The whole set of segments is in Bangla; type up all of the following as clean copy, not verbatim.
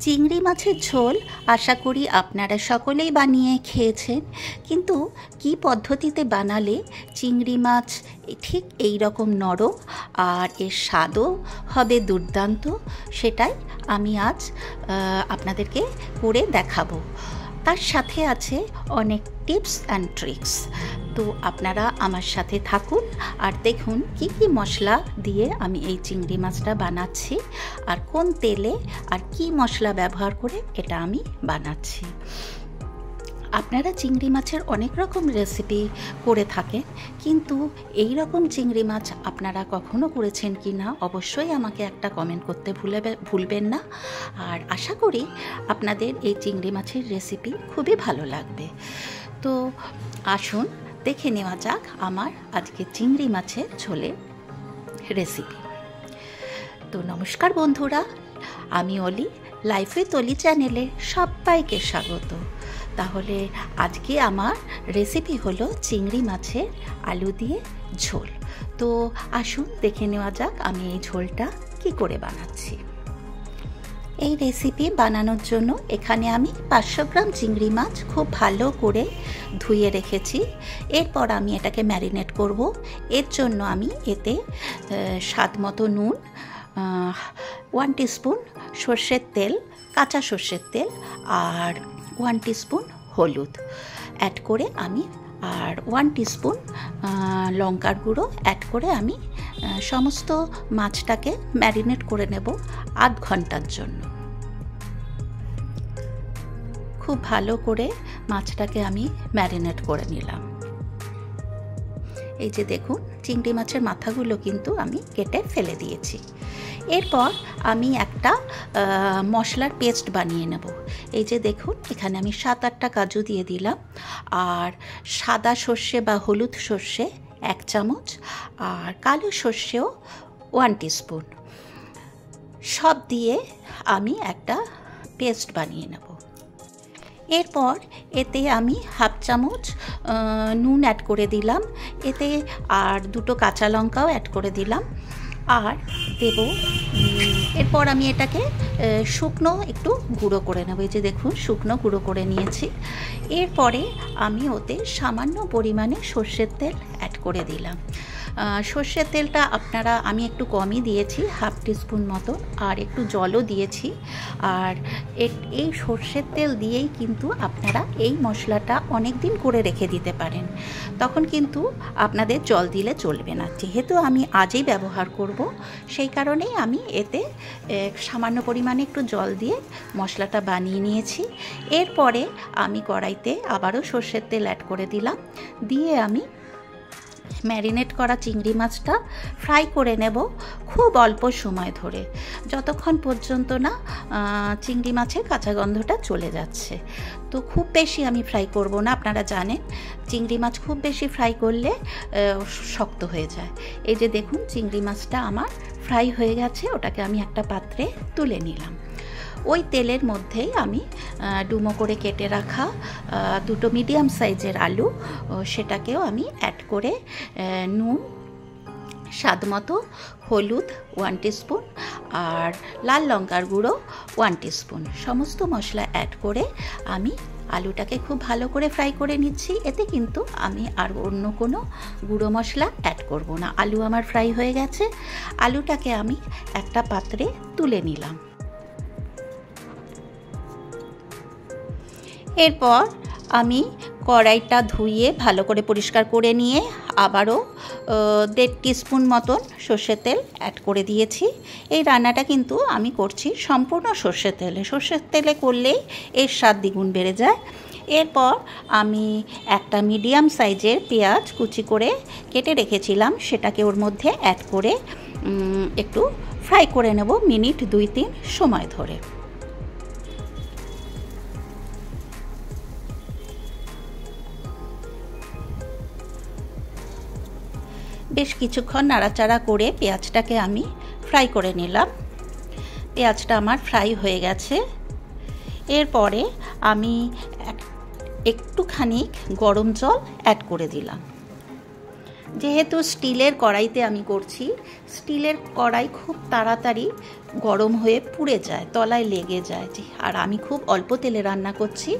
চিংড়ি মাছের ঝোল আশা করি আপনারা সকলেই বানিয়ে খেয়েছেন, কিন্তু কি পদ্ধতিতে বানালে চিংড়ি মাছ ঠিক এই রকম নরম আর এর স্বাদও হবে দুর্দান্ত, সেটাই আমি আজ আপনাদেরকে করে দেখাবো। তার সাথে আছে অনেক টিপস অ্যান্ড ট্রিক্স। তো আপনারা আমার সাথে থাকুন আর দেখুন কি কি মশলা দিয়ে আমি এই চিংড়ি মাছটা বানাচ্ছি আর কোন তেলে আর কি মশলা ব্যবহার করে এটা আমি বানাচ্ছি। আপনারা চিংড়ি মাছের অনেক রকম রেসিপি করে থাকেন, কিন্তু এই রকম চিংড়ি মাছ আপনারা কখনো করেছেন কি না অবশ্যই আমাকে একটা কমেন্ট করতে ভুলবেন না। আর আশা করি আপনাদের এই চিংড়ি মাছের রেসিপি খুবই ভালো লাগবে। তো আসুন দেখে নেওয়া যাক আমার আজকে চিংড়ি মাছের ঝোলের রেসিপি। তো নমস্কার বন্ধুরা, আমি অলি, লাইফ উইথ অলি চ্যানেলে সবাইকে স্বাগত। তাহলে আজকে আমার রেসিপি হলো চিংড়ি মাছের আলু দিয়ে ঝোল। তো আসুন দেখে নেওয়া যাক আমি এই ঝোলটা কি করে বানাচ্ছি। এই রেসিপি বানানোর জন্য এখানে আমি 500 গ্রাম চিংড়ি মাছ খুব ভালো করে ধুয়ে রেখেছি। এরপর আমি এটাকে ম্যারিনেট করব। এর জন্য আমি এতে স্বাদ মতো নুন, 1 টিস্পুন সর্ষের তেল, কাঁচা সর্ষের তেল আর 1 টিস্পুন হলুদ অ্যাড করে আমি আর 1 টিস্পুন লঙ্কার গুঁড়ো অ্যাড করে আমি সমস্ত মাছটাকে ম্যারিনেট করে নেব আধ ঘন্টার জন্য। খুব ভালো করে মাছটাকে আমি ম্যারিনেট করে নিলাম। এই যে দেখুন, চিংড়ি মাছের মাথাগুলো কিন্তু আমি কেটে ফেলে দিয়েছি। এরপর আমি একটা মশলার পেস্ট বানিয়ে নেব। এই যে দেখুন, এখানে আমি 7-8টা কাজু দিয়ে দিলাম আর সাদা সর্ষে বা হলুদ সর্ষে 1 চামচ আর কালো সর্ষেও 1 টিস্পুন, সব দিয়ে আমি একটা পেস্ট বানিয়ে নেব। এরপর এতে আমি 1/2 চামচ নুন অ্যাড করে দিলাম, এতে আর 2টো কাঁচা লঙ্কাও অ্যাড করে দিলাম আর দেব। এরপর আমি এটাকে শুকনো একটু গুঁড়ো করে নেব। এই যে দেখুন, শুকনো গুঁড়ো করে নিয়েছি। এরপরে আমি ওতে সামান্য পরিমাণে সর্ষের তেল অ্যাড করে দিলাম। সর্ষের তেলটা আমি একটু কমই দিয়েছি, 1/2 টিস্পুন মতো, আর একটু জলও দিয়েছি। আর এই সর্ষের তেল দিয়েই কিন্তু আপনারা এই মশলাটা অনেক দিন করে রেখে দিতে পারেন, তখন কিন্তু আপনাদের জল দিলে চলবে না। যেহেতু আমি আজই ব্যবহার করব, সেই কারণেই আমি এতে সামান্য পরিমাণে একটু জল দিয়ে মশলাটা বানিয়ে নিয়েছি। এরপরে আমি কড়াইতে আবারও সর্ষের তেল অ্যাড করে দিলাম, দিয়ে আমি ম্যারিনেট করা চিংড়ি মাছটা ফ্রাই করে নেব খুব অল্প সময় ধরে, যতক্ষণ পর্যন্ত না চিংড়ি মাছের কাঁচা গন্ধটা চলে যাচ্ছে। তো খুব বেশি আমি ফ্রাই করব না, আপনারা জানেন চিংড়ি মাছ খুব বেশি ফ্রাই করলে শক্ত হয়ে যায়। এই যে দেখুন, চিংড়ি মাছটা আমার ফ্রাই হয়ে গেছে, ওটাকে আমি একটা পাত্রে তুলে নিলাম। ওই তেলের মধ্যেই আমি ডুমো করে কেটে রাখা 2টো মিডিয়াম সাইজের আলু, সেটাকেও আমি অ্যাড করে নুন, স্বাদ মতো হলুদ 1 টিস্পুন আর লাল লঙ্কার গুঁড়ো 1 টিস্পুন, সমস্ত মশলা অ্যাড করে আমি আলুটাকে খুব ভালো করে ফ্রাই করে নিচ্ছি। এতে কিন্তু আমি আর অন্য কোনো গুঁড়ো মশলা অ্যাড করব না। আলু আমার ফ্রাই হয়ে গেছে, আলুটাকে আমি একটা পাত্রে তুলে নিলাম। এরপর আমি কড়াইটা ধুয়ে ভালো করে পরিষ্কার করে নিয়ে আবারও 1.5 টিস্পুন মতন সর্ষের তেল অ্যাড করে দিয়েছি। এই রান্নাটা কিন্তু আমি করছি সম্পূর্ণ সর্ষের তেলে করলেই এর স্বাদ দ্বিগুণ বেড়ে যায়। এরপর আমি একটা মিডিয়াম সাইজের পেঁয়াজ কুচি করে কেটে রেখেছিলাম, সেটাকে ওর মধ্যে অ্যাড করে একটু ফ্রাই করে নেব মিনিট 2-3 সময় ধরে। বেশ কিছুক্ষণ নাড়াচাড়া করে পেঁয়াজটাকে আমি ফ্রাই করে নিলাম। পেঁয়াজটা আমার ফ্রাই হয়ে গেছে। এরপরে আমি একটুখানি গরম জল অ্যাড করে দিলাম। যেহেতু স্টিলের কড়াইতে আমি করছি, স্টিলের কড়াই খুব তাড়াতাড়ি গরম হয়ে পুড়ে যায়, তলায় লেগে যায়। আর আমি খুব অল্প তেলে রান্না করছি,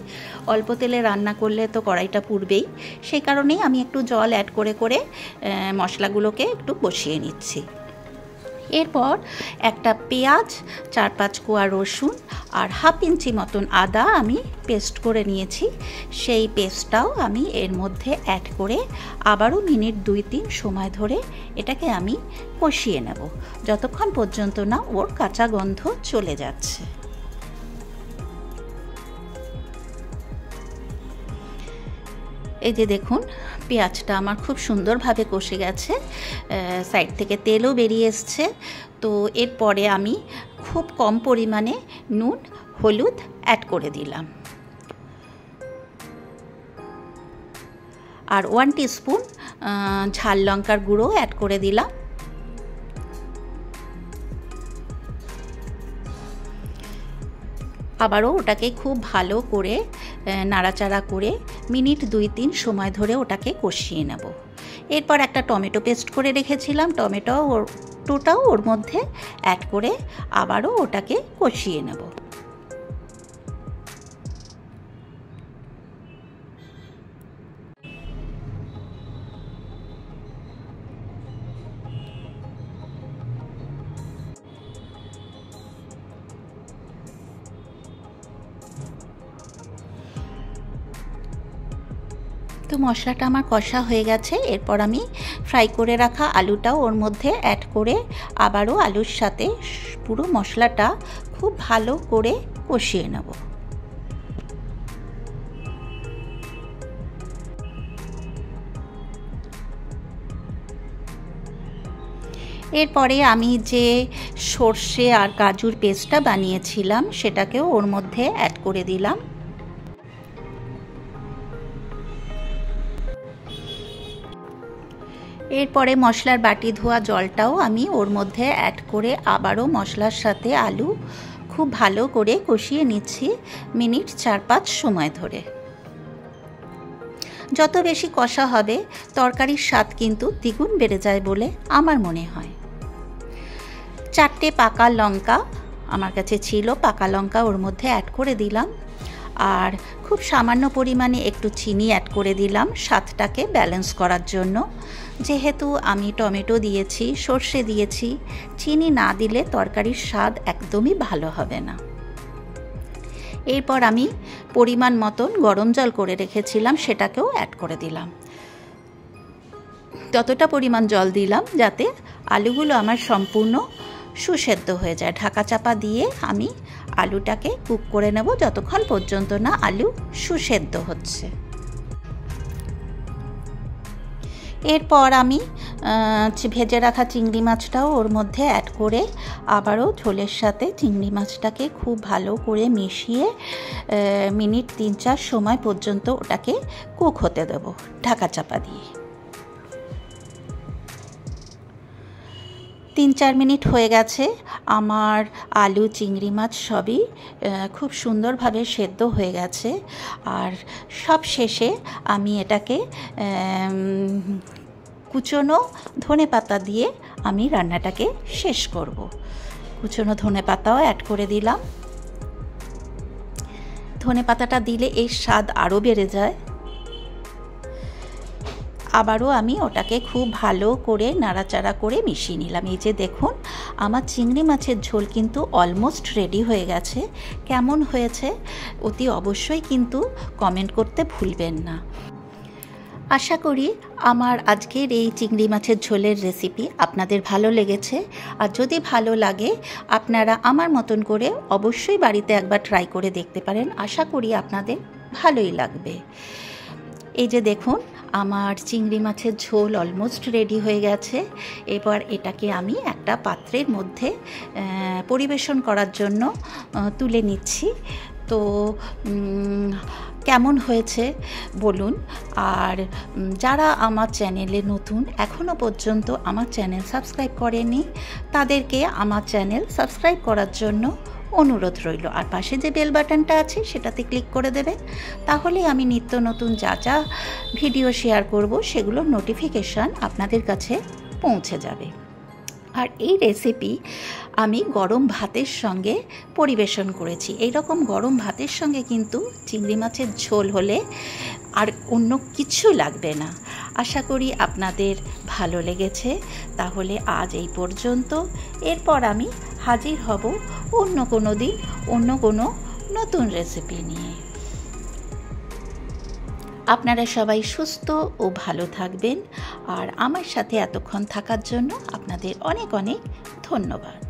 অল্প তেলে রান্না করলে তো কড়াইটা পুড়বেই। সেই কারণেই আমি একটু জল অ্যাড করে করে মশলাগুলোকে একটু বসিয়ে নিচ্ছি। এরপর একটা পেঁয়াজ, 4-5 কোয়া রসুন আর 1/2 ইঞ্চি মতন আদা আমি পেস্ট করে নিয়েছি, সেই পেস্টটাও আমি এর মধ্যে অ্যাড করে আবারও মিনিট 2-3 সময় ধরে এটাকে আমি কষিয়ে নেব, যতক্ষণ পর্যন্ত না ওর কাঁচা গন্ধ চলে যাচ্ছে। এই যে দেখুন, পেঁয়াজটা আমার খুব সুন্দরভাবে কষে গেছে, সাইড থেকে তেলও বেরিয়ে এসছে। তো এরপরে আমি খুব কম পরিমাণে নুন, হলুদ অ্যাড করে দিলাম, আর 1 টিস্পুন ঝাল লঙ্কার গুঁড়ো অ্যাড করে দিলাম। আবারও ওটাকে খুব ভালো করে নাড়াচাড়া করে মিনিট 2-3 সময় ধরে ওটাকে কষিয়ে নেব। এরপর একটা টমেটো পেস্ট করে রেখেছিলাম, টমেটোটাও ওর মধ্যে অ্যাড করে আবারও ওটাকে কষিয়ে নেব। তো মশলাটা আমার কষা হয়ে গেছে। এরপর আমি ফ্রাই করে রাখা আলুটাও ওর মধ্যে অ্যাড করে আবারও আলুর সাথে পুরো মশলাটা খুব ভালো করে কষিয়ে নেব। এরপরে আমি যে সর্ষে আর কাজুর পেস্টটা বানিয়েছিলাম সেটাকেও ওর মধ্যে অ্যাড করে দিলাম। এরপরে মশলার বাটি ধোয়া জলটাও আমি ওর মধ্যে অ্যাড করে আবারও মশলার সাথে আলু খুব ভালো করে কষিয়ে নিচ্ছি মিনিট 4-5 সময় ধরে। যত বেশি কষা হবে তরকারির স্বাদ কিন্তু দ্বিগুণ বেড়ে যায় বলে আমার মনে হয়। 4টে পাকা লঙ্কা আমার কাছে ছিল, পাকা লঙ্কা ওর মধ্যে অ্যাড করে দিলাম, আর খুব সামান্য পরিমাণে একটু চিনি অ্যাড করে দিলাম স্বাদটাকে ব্যালেন্স করার জন্য। যেহেতু আমি টমেটো দিয়েছি, সর্ষে দিয়েছি, চিনি না দিলে তরকারির স্বাদ একদমই ভালো হবে না। এরপর আমি পরিমাণ মতন গরম জল করে রেখেছিলাম, সেটাকেও অ্যাড করে দিলাম। ততটা পরিমাণ জল দিলাম যাতে আলুগুলো আমার সম্পূর্ণ সুসেদ্ধ হয়ে যায়। ঢাকা চাপা দিয়ে আমি আলুটাকে কুক করে নেব যতক্ষণ পর্যন্ত না আলু সুসেদ্ধ হচ্ছে। এরপর আমি ভেজে রাখা চিংড়ি মাছটাও ওর মধ্যে অ্যাড করে আবারও ঝোলের সাথে চিংড়ি মাছটাকে খুব ভালো করে মিশিয়ে মিনিট 3-4 সময় পর্যন্ত ওটাকে কুক হতে দেব ঢাকা চাপা দিয়ে। 3-4 মিনিট হয়ে গেছে, আমার আলু চিংড়ি মাছ সবই খুব সুন্দরভাবে সেদ্ধ হয়ে গেছে। আর সব শেষে আমি এটাকে কুচনো ধনেপাতা দিয়ে আমি রান্নাটাকে শেষ করব। কুচনো ধনেপাতাও অ্যাড করে দিলাম। ধনেপাতাটা দিলে এর স্বাদ আরও বেড়ে যায়। আবারও আমি ওটাকে খুব ভালো করে নাড়াচাড়া করে মিশিয়ে নিলাম। এই যে দেখুন, আমার চিংড়ি মাছের ঝোল কিন্তু অলমোস্ট রেডি হয়ে গেছে। কেমন হয়েছে অতি অবশ্যই কিন্তু কমেন্ট করতে ভুলবেন না। আশা করি আমার আজকের এই চিংড়ি মাছের ঝোলের রেসিপি আপনাদের ভালো লেগেছে। আর যদি ভালো লাগে আপনারা আমার মতন করে অবশ্যই বাড়িতে একবার ট্রাই করে দেখতে পারেন। আশা করি আপনাদের ভালোই লাগবে। এই যে দেখুন, আমার চিংড়ি মাছের ঝোল অলমোস্ট রেডি হয়ে গেছে। এবার এটাকে আমি একটা পাত্রের মধ্যে পরিবেশন করার জন্য তুলে নিচ্ছি। তো কেমন হয়েছে বলুন। আর যারা আমার চ্যানেলে নতুন, এখনও পর্যন্ত আমার চ্যানেল সাবস্ক্রাইব করেনি, তাদেরকে আমার চ্যানেল সাবস্ক্রাইব করার জন্য অনুরোধ রইল। আর পাশে যে বেল বাটনটা আছে সেটাতে ক্লিক করে দেবেন, তাহলে আমি নিত্য নতুন যা যা ভিডিও শেয়ার করব সেগুলোর নোটিফিকেশান আপনাদের কাছে পৌঁছে যাবে। আর এই রেসিপি আমি গরম ভাতের সঙ্গে পরিবেশন করেছি। এই রকম গরম ভাতের সঙ্গে কিন্তু চিংড়ি মাছের ঝোল হলে আর অন্য কিছু লাগবে না। আশা করি আপনাদের ভালো লেগেছে। তাহলে আজ এই পর্যন্ত। এরপর আমি হাজির হব অন্য কোনো দিন অন্য কোনো নতুন রেসিপি নিয়ে। আপনারা সবাই সুস্থ ও ভালো থাকবেন। আর আমার সাথে এতক্ষণ থাকার জন্য আপনাদের অনেক অনেক ধন্যবাদ।